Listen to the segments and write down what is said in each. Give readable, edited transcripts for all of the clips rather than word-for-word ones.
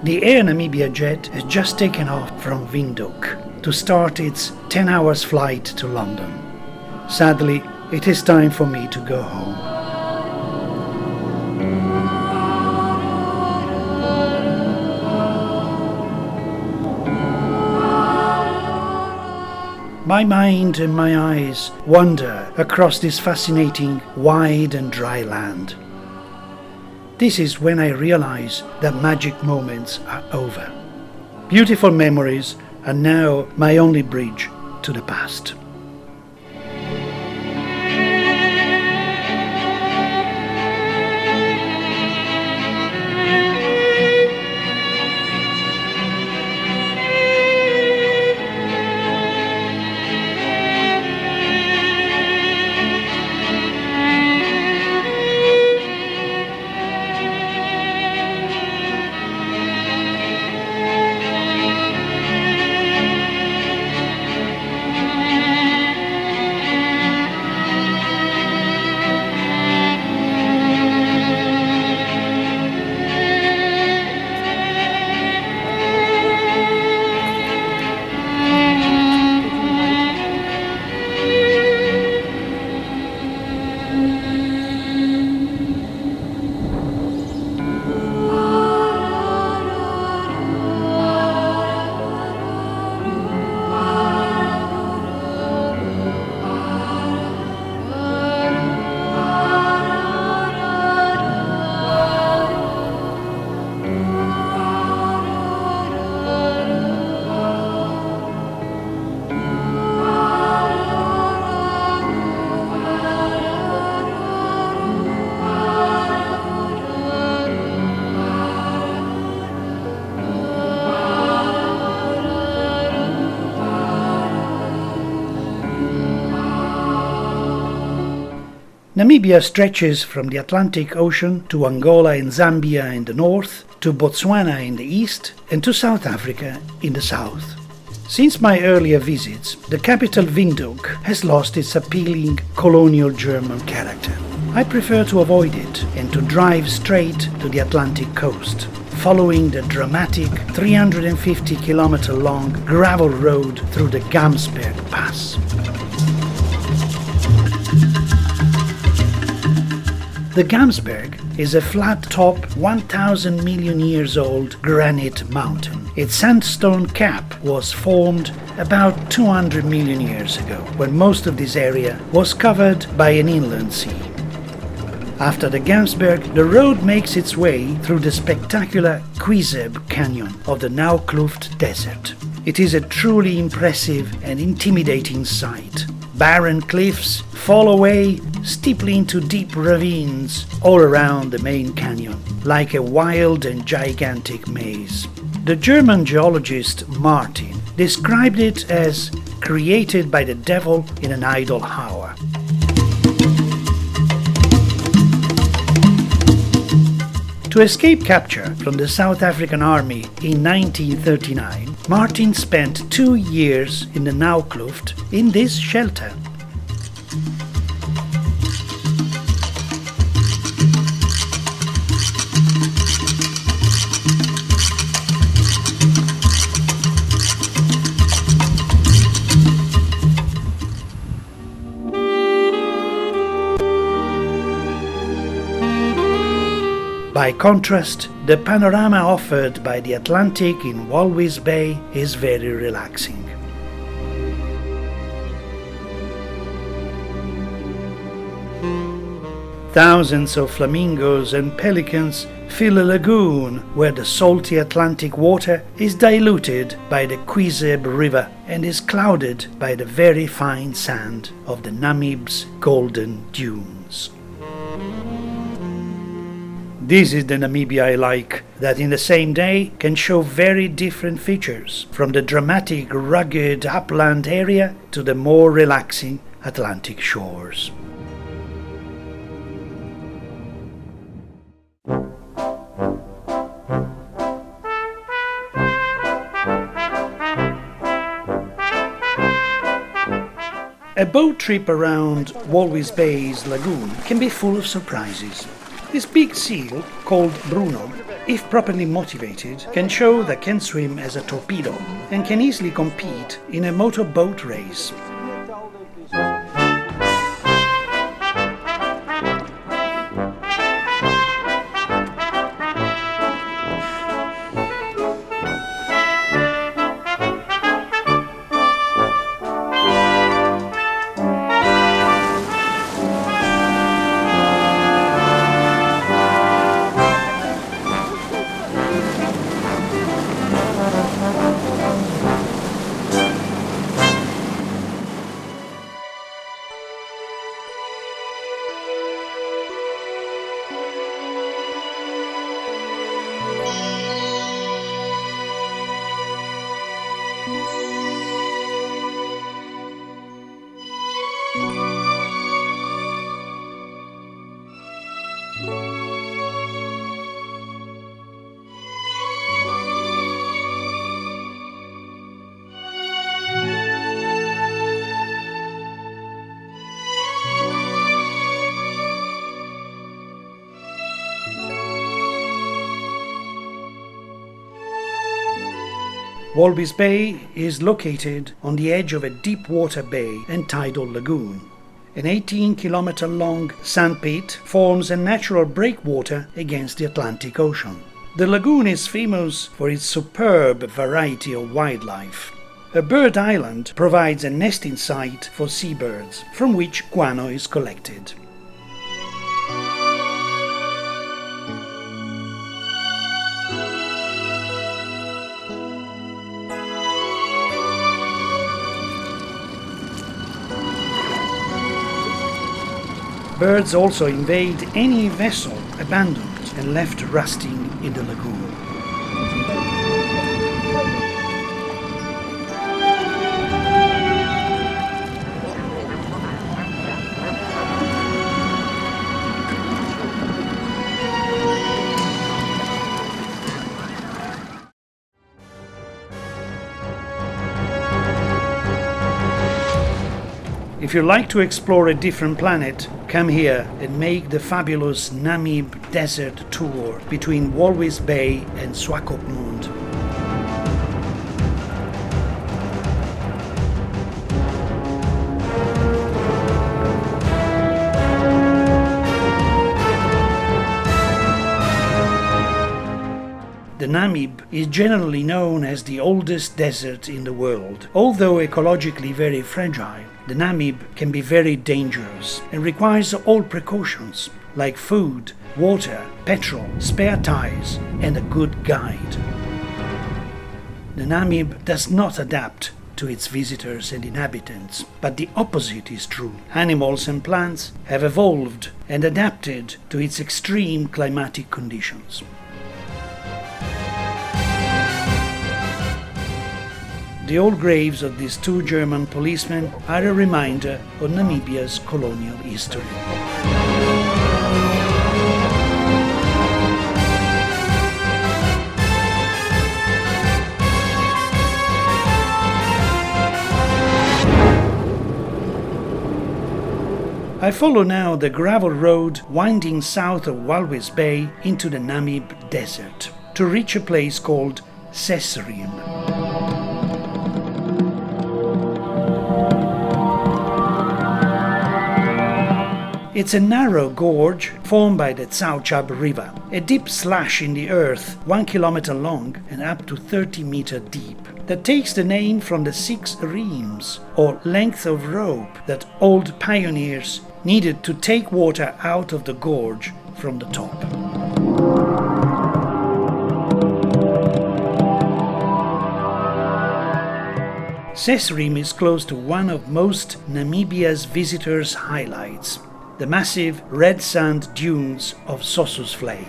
The Air Namibia jet has just taken off from Windhoek to start its 10 hours flight to London. Sadly, it is time for me to go home. My mind and my eyes wander across this fascinating, wide and dry land. This is when I realize that magic moments are over. Beautiful memories are now my only bridge to the past. Namibia stretches from the Atlantic Ocean to Angola and Zambia in the north, to Botswana in the east, and to South Africa in the south. Since my earlier visits, the capital Windhoek has lost its appealing colonial German character. I prefer to avoid it and to drive straight to the Atlantic coast, following the dramatic 350-kilometer long gravel road through the Gamsberg Pass. The Gamsberg is a flat-top, 1,000 million years old granite mountain. Its sandstone cap was formed about 200 million years ago, when most of this area was covered by an inland sea. After the Gamsberg, the road makes its way through the spectacular Kwiezeb Canyon of the Naukluft Desert. It is a truly impressive and intimidating sight. Barren cliffs fall away steeply into deep ravines all around the main canyon, like a wild and gigantic maze. The German geologist Martin described it as created by the devil in an idle hour. To escape capture from the South African Army in 1939, Martin spent 2 years in the Naukluft in this shelter. By contrast, the panorama offered by the Atlantic in Walvis Bay is very relaxing. Thousands of flamingos and pelicans fill a lagoon where the salty Atlantic water is diluted by the Kwiezeb River and is clouded by the very fine sand of the Namib's golden dunes. This is the Namibia I like, that in the same day can show very different features, from the dramatic, rugged upland area to the more relaxing Atlantic shores. A boat trip around Walvis Bay's lagoon can be full of surprises. This big seal, called Bruno, if properly motivated, can show they can swim as a torpedo and can easily compete in a motorboat race. Walvis Bay is located on the edge of a deep water bay and tidal lagoon. An 18-kilometer-long sandpit forms a natural breakwater against the Atlantic Ocean. The lagoon is famous for its superb variety of wildlife. A bird island provides a nesting site for seabirds, from which guano is collected. Birds also invade any vessel abandoned and left rusting in the lagoon. If you like to explore a different planet, come here and make the fabulous Namib Desert tour between Walvis Bay and Swakopmund. The Namib is generally known as the oldest desert in the world. Although ecologically very fragile, the Namib can be very dangerous and requires all precautions like food, water, petrol, spare tires and a good guide. The Namib does not adapt to its visitors and inhabitants, but the opposite is true. Animals and plants have evolved and adapted to its extreme climatic conditions. The old graves of these two German policemen are a reminder of Namibia's colonial history. I follow now the gravel road winding south of Walvis Bay into the Namib Desert to reach a place called Sesriem. It's a narrow gorge formed by the Tsauchab River, a deep slash in the earth 1 kilometer long and up to 30 meters deep, that takes the name from the 6 reams, or length of rope, that old pioneers needed to take water out of the gorge from the top. Sesriem is close to one of most Namibia's visitors' highlights, the massive red sand dunes of Sossusvlei.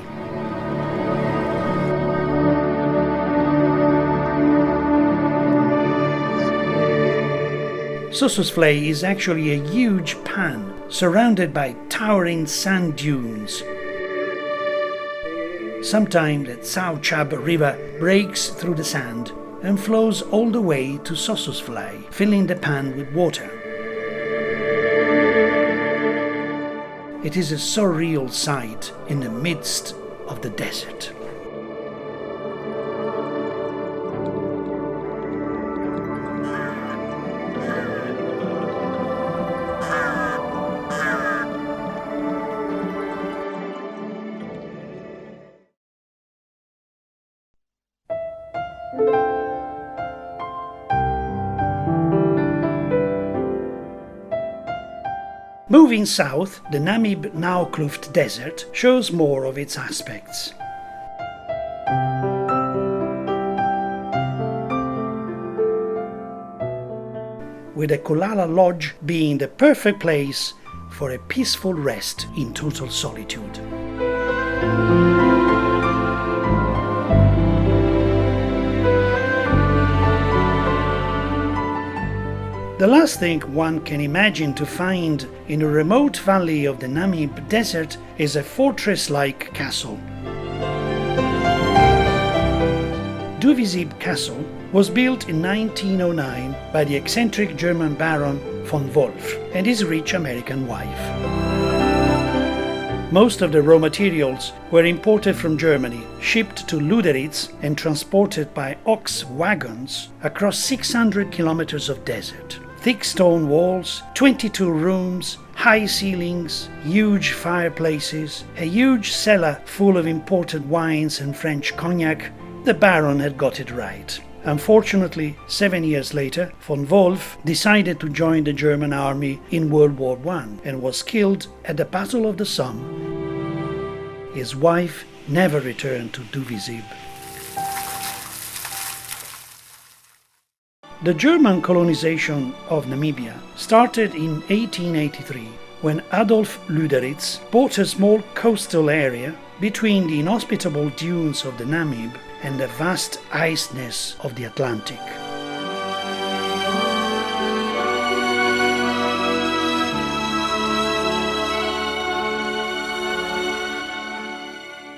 Sossusvlei is actually a huge pan surrounded by towering sand dunes. Sometimes the Tsauchab River breaks through the sand and flows all the way to Sossusvlei, filling the pan with water. It is a surreal sight in the midst of the desert. Moving south, the Namib now Kluft Desert shows more of its aspects. With the Kulala Lodge being the perfect place for a peaceful rest in total solitude. The last thing one can imagine to find in a remote valley of the Namib Desert is a fortress-like castle. Duvisib Castle was built in 1909 by the eccentric German Baron von Wolf and his rich American wife. Most of the raw materials were imported from Germany, shipped to Lüderitz and transported by ox wagons across 600 kilometers of desert. Thick stone walls, 22 rooms, high ceilings, huge fireplaces, a huge cellar full of imported wines and French cognac. The Baron had got it right. Unfortunately, 7 years later, von Wolf decided to join the German army in World War I and was killed at the Battle of the Somme. His wife never returned to Duvisib. The German colonization of Namibia started in 1883 when Adolf Lüderitz bought a small coastal area between the inhospitable dunes of the Namib and the vast iceness of the Atlantic.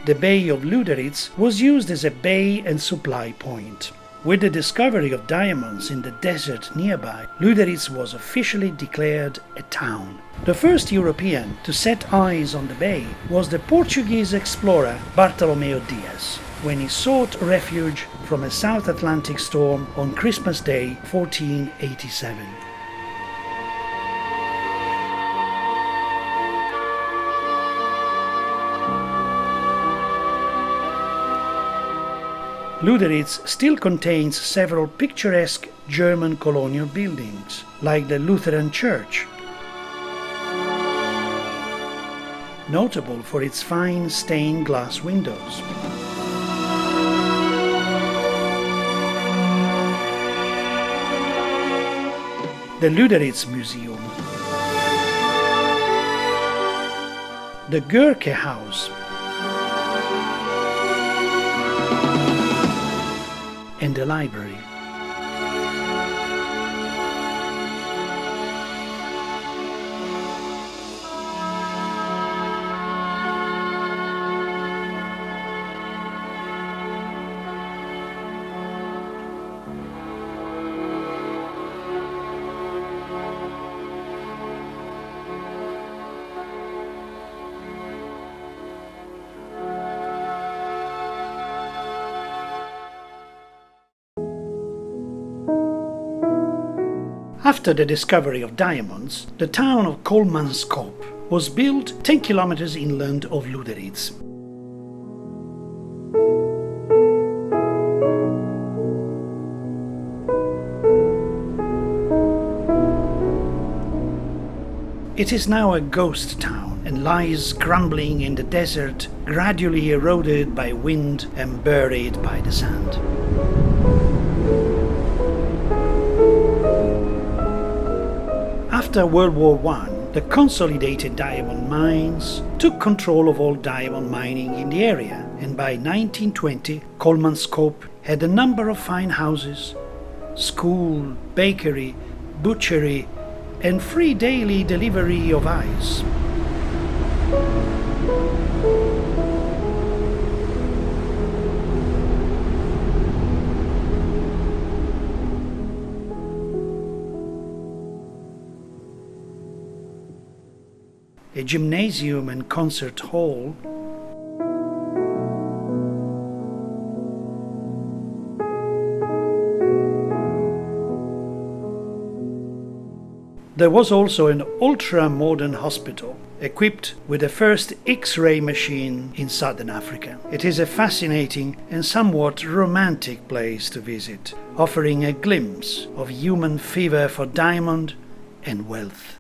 The Bay of Lüderitz was used as a bay and supply point. With the discovery of diamonds in the desert nearby, Lüderitz was officially declared a town. The first European to set eyes on the bay was the Portuguese explorer Bartolomeu Dias, when he sought refuge from a South Atlantic storm on Christmas Day 1487. Lüderitz still contains several picturesque German colonial buildings, like the Lutheran Church, notable for its fine stained glass windows. The Lüderitz Museum, the Goerke House, and the library. After the discovery of diamonds, the town of Kolmanskop was built 10 kilometers inland of Lüderitz. It is now a ghost town and lies crumbling in the desert, gradually eroded by wind and buried by the sand. After World War I, the Consolidated Diamond Mines took control of all diamond mining in the area, and by 1920 Kolmanskop had a number of fine houses, school, bakery, butchery, and free daily delivery of ice. A gymnasium and concert hall, there was also an ultra-modern hospital equipped with the first X-ray machine in southern Africa. It is a fascinating and somewhat romantic place to visit, offering a glimpse of human fever for diamond and wealth.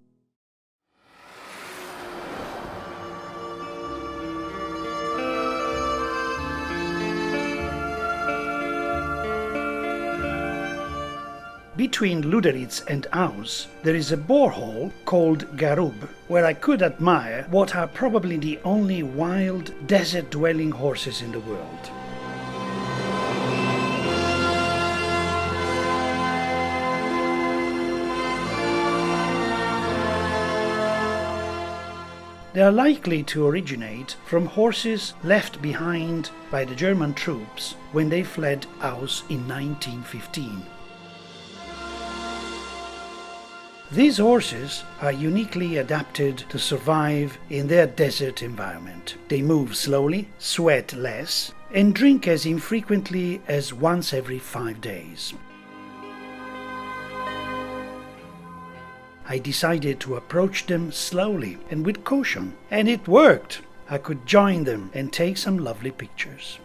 between Luderitz and Aus, there is a borehole called Garub, where I could admire what are probably the only wild desert-dwelling horses in the world. They are likely to originate from horses left behind by the German troops when they fled Aus in 1915. These horses are uniquely adapted to survive in their desert environment. They move slowly, sweat less, and drink as infrequently as once every 5 days. I decided to approach them slowly and with caution, and it worked. I could join them and take some lovely pictures.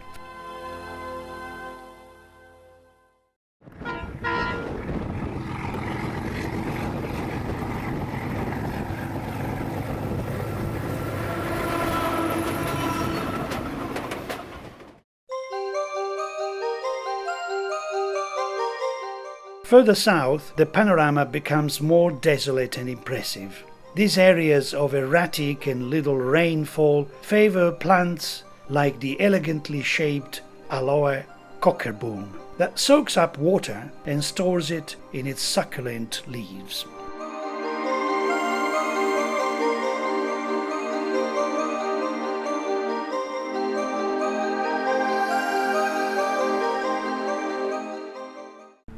Further south, the panorama becomes more desolate and impressive. These areas of erratic and little rainfall favor plants like the elegantly shaped aloe cockerboom that soaks up water and stores it in its succulent leaves.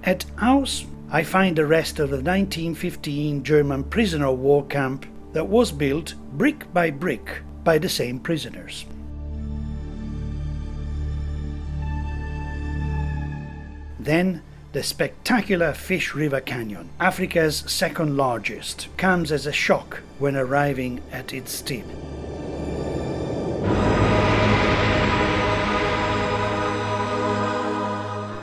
At Aus, I find the rest of the 1915 German prisoner of war camp that was built brick by brick by the same prisoners. Then the spectacular Fish River Canyon, Africa's second largest, comes as a shock when arriving at its tip.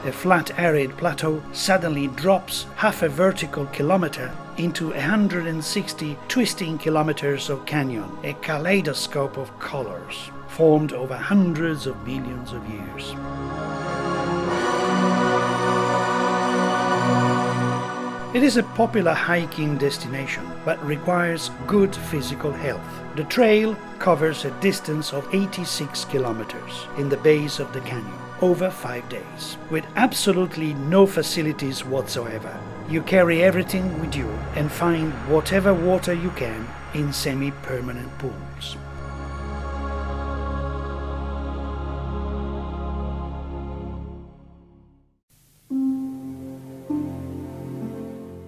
A flat arid plateau suddenly drops half a vertical kilometer into 160 twisting kilometers of canyon, a kaleidoscope of colors formed over hundreds of millions of years. It is a popular hiking destination, but requires good physical health. The trail covers a distance of 86 kilometers in the base of the canyon over 5 days, with absolutely no facilities whatsoever. You carry everything with you and find whatever water you can in semi-permanent pools.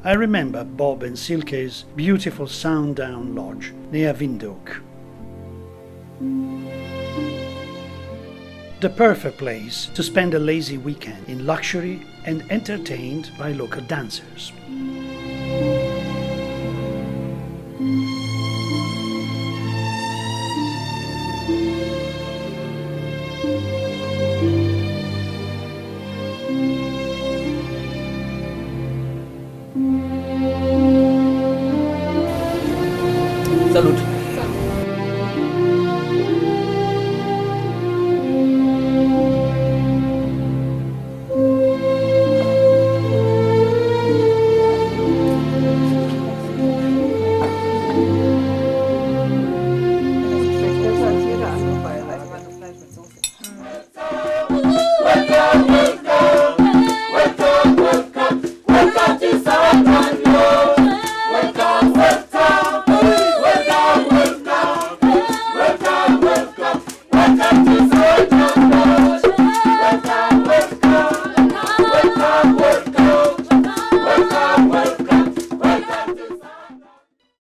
I remember Bob and Silke's beautiful Sundown Lodge near Windhoek. The perfect place to spend a lazy weekend in luxury and entertained by local dancers. Salut!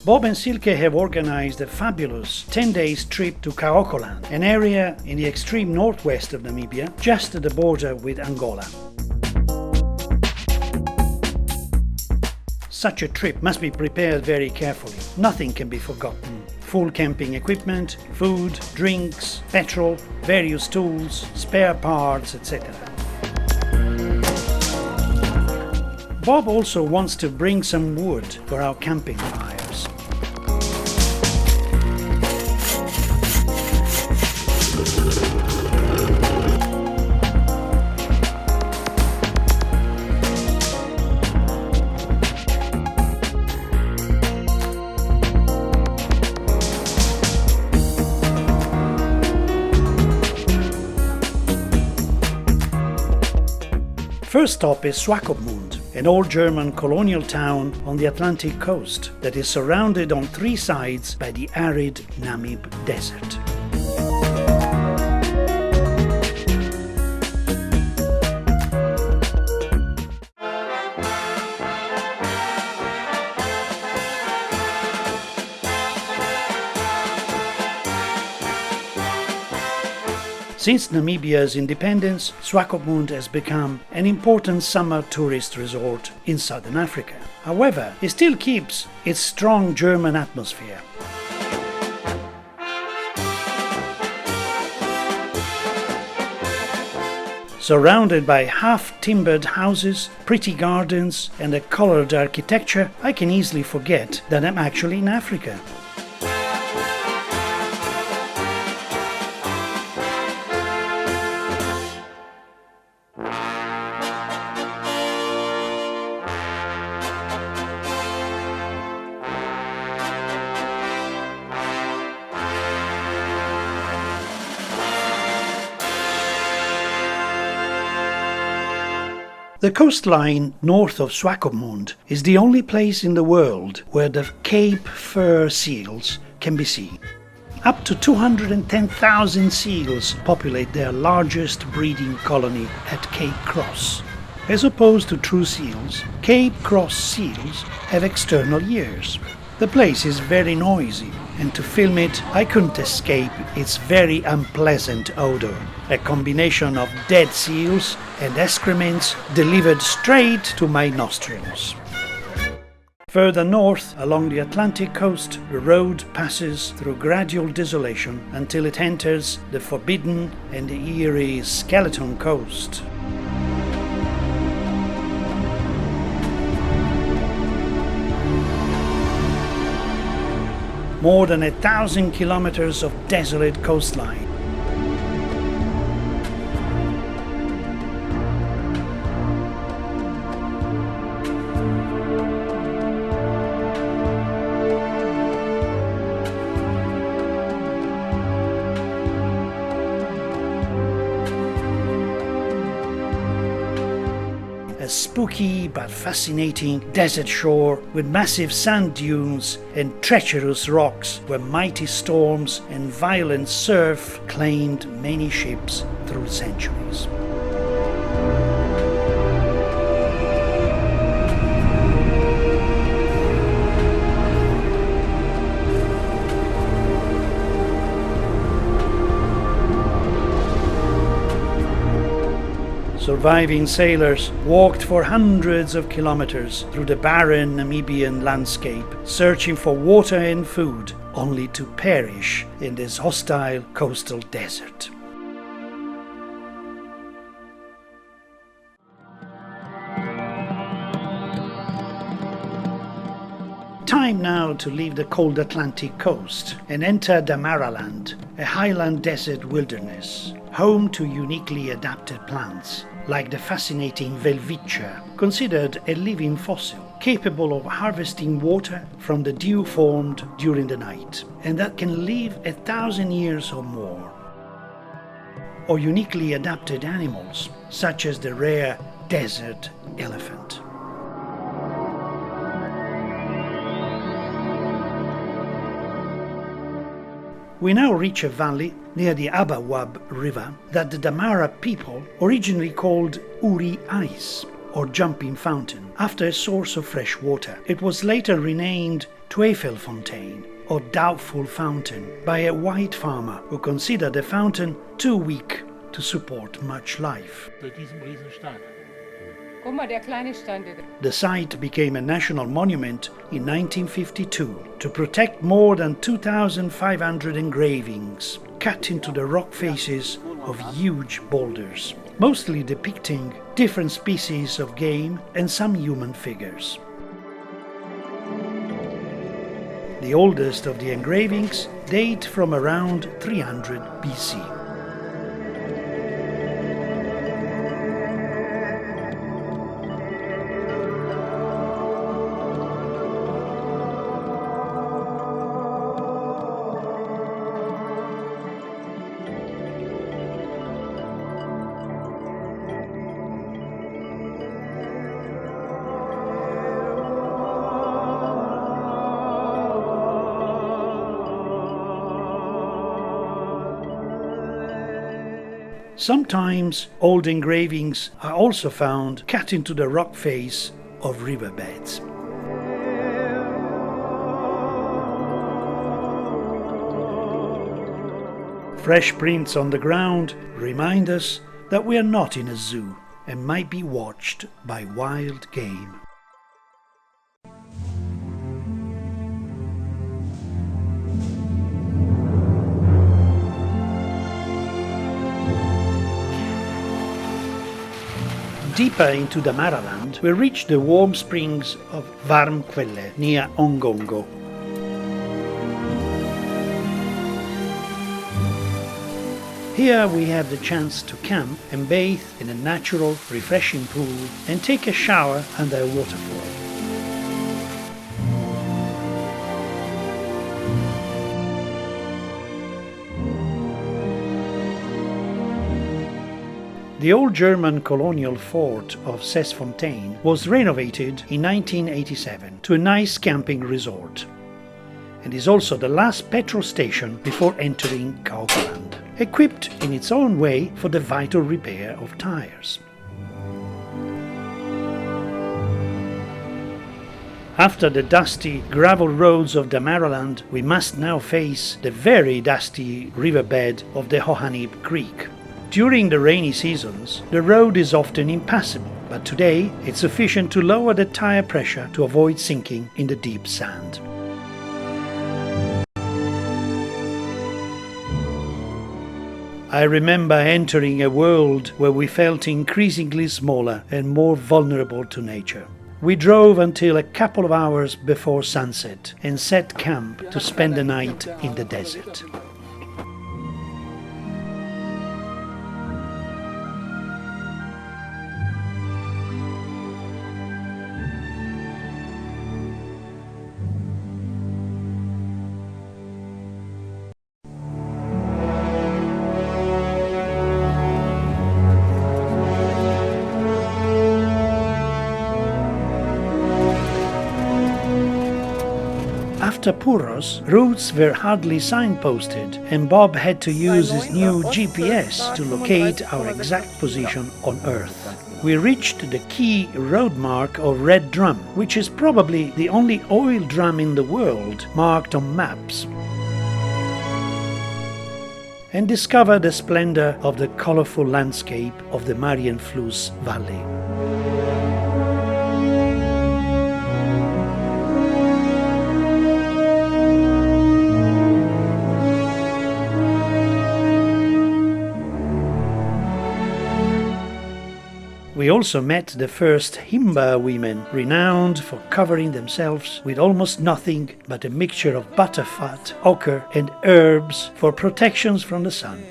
Bob and Silke have organized a fabulous 10-day trip to Kaokoland, an area in the extreme northwest of Namibia, just at the border with Angola. Such a trip must be prepared very carefully. Nothing can be forgotten. Full camping equipment, food, drinks, petrol, various tools, spare parts, etc. Bob also wants to bring some wood for our camping fires. First stop is Swakopmund, an old German colonial town on the Atlantic coast that is surrounded on three sides by the arid Namib Desert. Since Namibia's independence, Swakopmund has become an important summer tourist resort in southern Africa. However, it still keeps its strong German atmosphere. Surrounded by half-timbered houses, pretty gardens and a colored architecture, I can easily forget that I'm actually in Africa. The coastline north of Swakopmund is the only place in the world where the Cape fur seals can be seen. Up to 210,000 seals populate their largest breeding colony at Cape Cross. As opposed to true seals, Cape Cross seals have external ears. The place is very noisy, and to film it, I couldn't escape its very unpleasant odor, a combination of dead seals and excrements delivered straight to my nostrils. Further north, along the Atlantic coast, the road passes through gradual desolation until it enters the forbidden and eerie Skeleton Coast. More than 1,000 kilometers of desolate coastline. A spooky but fascinating desert shore with massive sand dunes and treacherous rocks where mighty storms and violent surf claimed many ships through centuries. Surviving sailors walked for hundreds of kilometers through the barren Namibian landscape, searching for water and food, only to perish in this hostile coastal desert. Time now to leave the cold Atlantic coast and enter Damaraland, a highland desert wilderness, home to uniquely adapted plants, like the fascinating welwitschia, considered a living fossil, capable of harvesting water from the dew formed during the night, and that can live 1,000 years or more. Or uniquely adapted animals, such as the rare desert elephant. We now reach a valley near the Abawab River that the Damara people originally called Uri Ice, or Jumping Fountain, after a source of fresh water. It was later renamed Twyfelfontein, or Doubtful Fountain, by a white farmer who considered the fountain too weak to support much life. The site became a national monument in 1952 to protect more than 2,500 engravings cut into the rock faces of huge boulders, mostly depicting different species of game and some human figures. The oldest of the engravings date from around 300 BC. Sometimes old engravings are also found cut into the rock face of riverbeds. Fresh prints on the ground remind us that we are not in a zoo and might be watched by wild game. Deeper into the Damaraland, we reach the warm springs of Varmquelle near Ongongo. Here we have the chance to camp and bathe in a natural, refreshing pool and take a shower under a waterfall. The old German colonial fort of Sesfontein was renovated in 1987 to a nice camping resort, and is also the last petrol station before entering Kaupland, equipped in its own way for the vital repair of tires. After the dusty gravel roads of Damaraland, we must now face the very dusty riverbed of the Hohanib Creek. During the rainy seasons, the road is often impassable, but today it's sufficient to lower the tire pressure to avoid sinking in the deep sand. I remember entering a world where we felt increasingly smaller and more vulnerable to nature. We drove until a couple of hours before sunset and set camp to spend the night in the desert. After Puros, routes were hardly signposted, and Bob had to use his new GPS to locate our exact position on Earth. We reached the key road mark of Red Drum, which is probably the only oil drum in the world marked on maps, and discovered the splendor of the colorful landscape of the Marienfluss Valley. We also met the first Himba women, renowned for covering themselves with almost nothing but a mixture of butterfat, ochre and herbs for protections from the sun.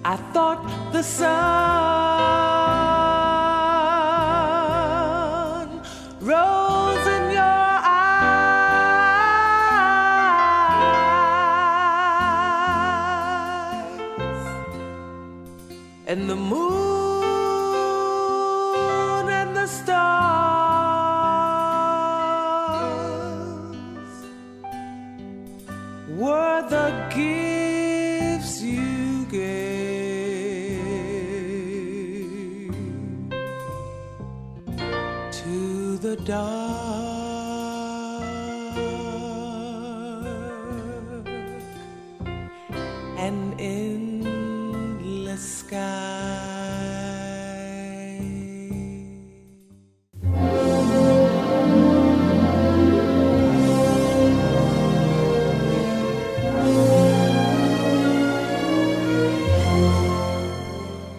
I thought the sun rose in your and the moon and the stars were the gifts you gave to the dark and endless sky.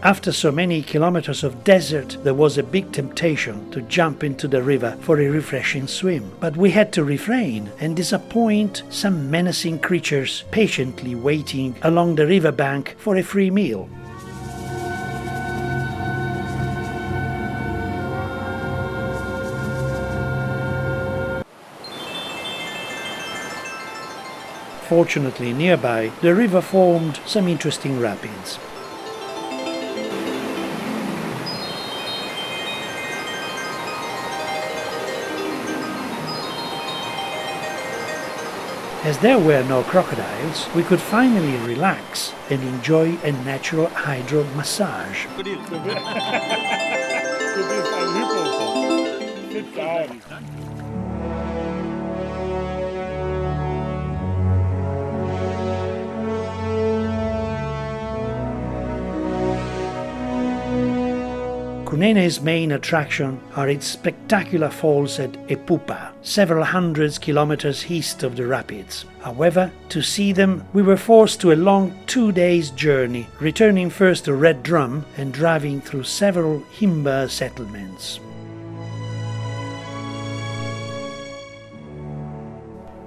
After so many kilometers of desert, there was a big temptation to jump into the river for a refreshing swim. But we had to refrain and disappoint some menacing creatures patiently waiting along the riverbank for a free meal. Fortunately, nearby, the river formed some interesting rapids. As there were no crocodiles, we could finally relax and enjoy a natural hydro massage. Cunene's main attraction are its spectacular falls at Epupa, several hundreds kilometers east of the rapids. However, to see them, we were forced to a long 2 days journey, returning first to Red Drum and driving through several Himba settlements.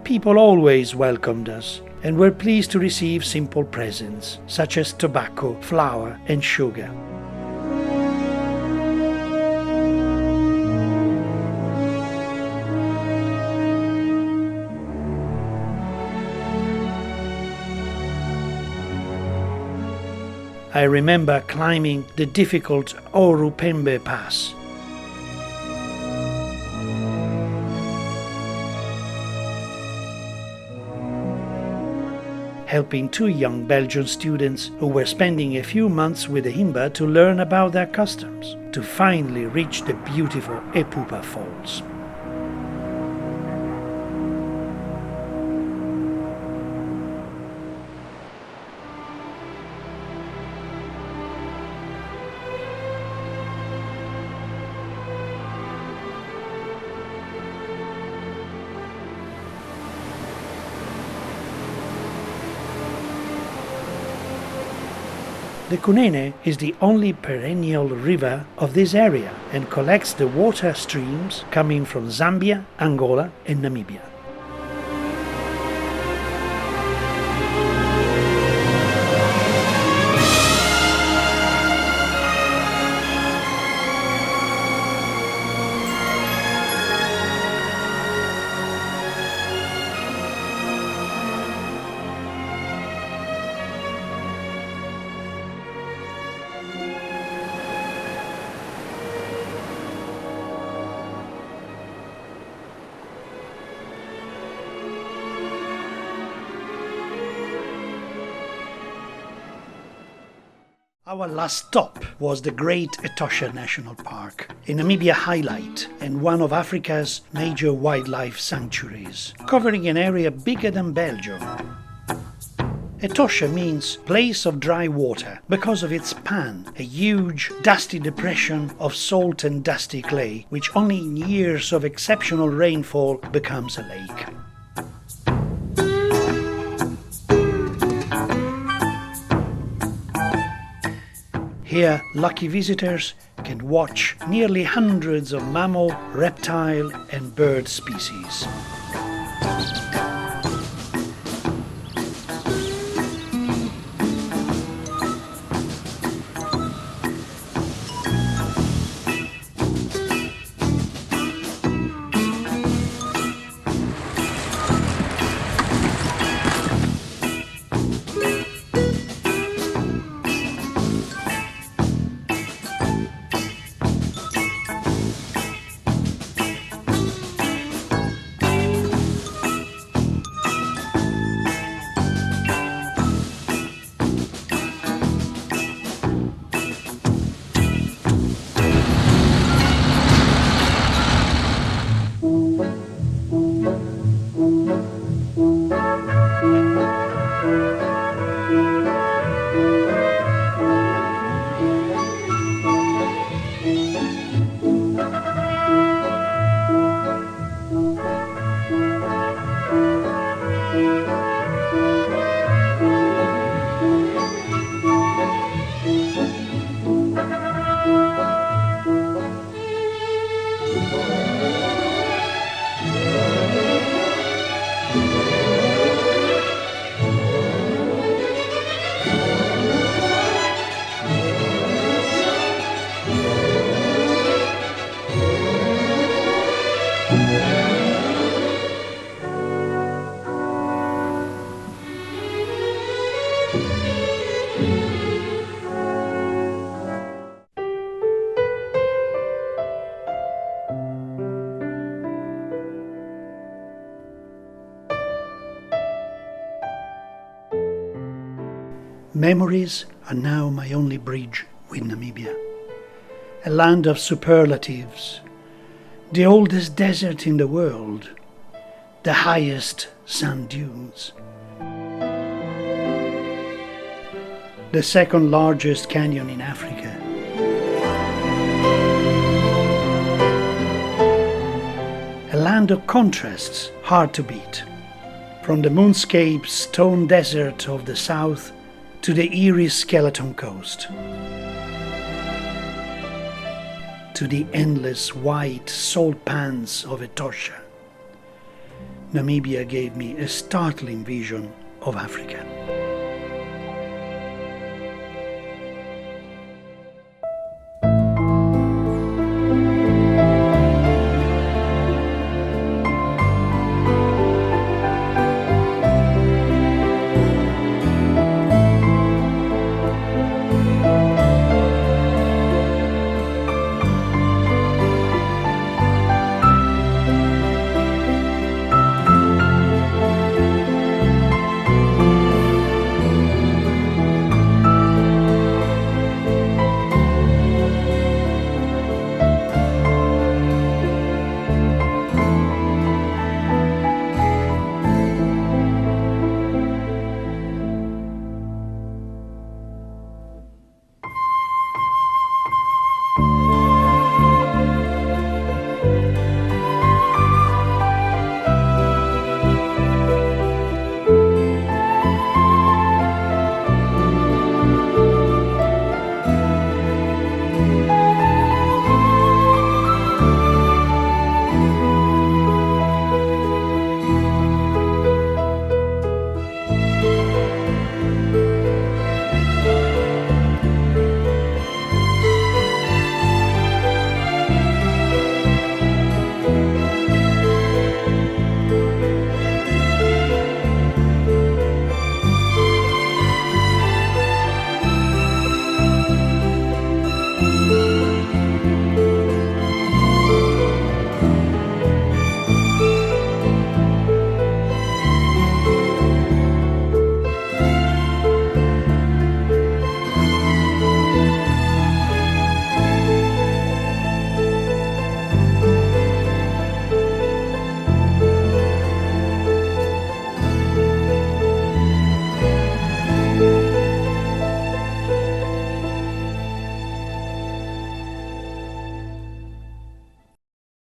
People always welcomed us and were pleased to receive simple presents, such as tobacco, flour and sugar. I remember climbing the difficult Orupembe Pass. Helping 2 young Belgian students who were spending a few months with the Himba to learn about their customs, to finally reach the beautiful Epupa Falls. The Cunene is the only perennial river of this area and collects the water streams coming from Zambia, Angola and Namibia. Our last stop was the Great Etosha National Park, a Namibia highlight and one of Africa's major wildlife sanctuaries, covering an area bigger than Belgium. Etosha means place of dry water because of its pan, a huge dusty depression of salt and dusty clay, which only in years of exceptional rainfall becomes a lake. Here, lucky visitors can watch nearly hundreds of mammal, reptile and bird species. Memories are now my only bridge with Namibia. A land of superlatives, the oldest desert in the world, the highest sand dunes, the second largest canyon in Africa, a land of contrasts hard to beat, from the moonscape stone desert of the south to the eerie skeleton coast, to the endless white salt pans of Etosha. Namibia gave me a startling vision of Africa.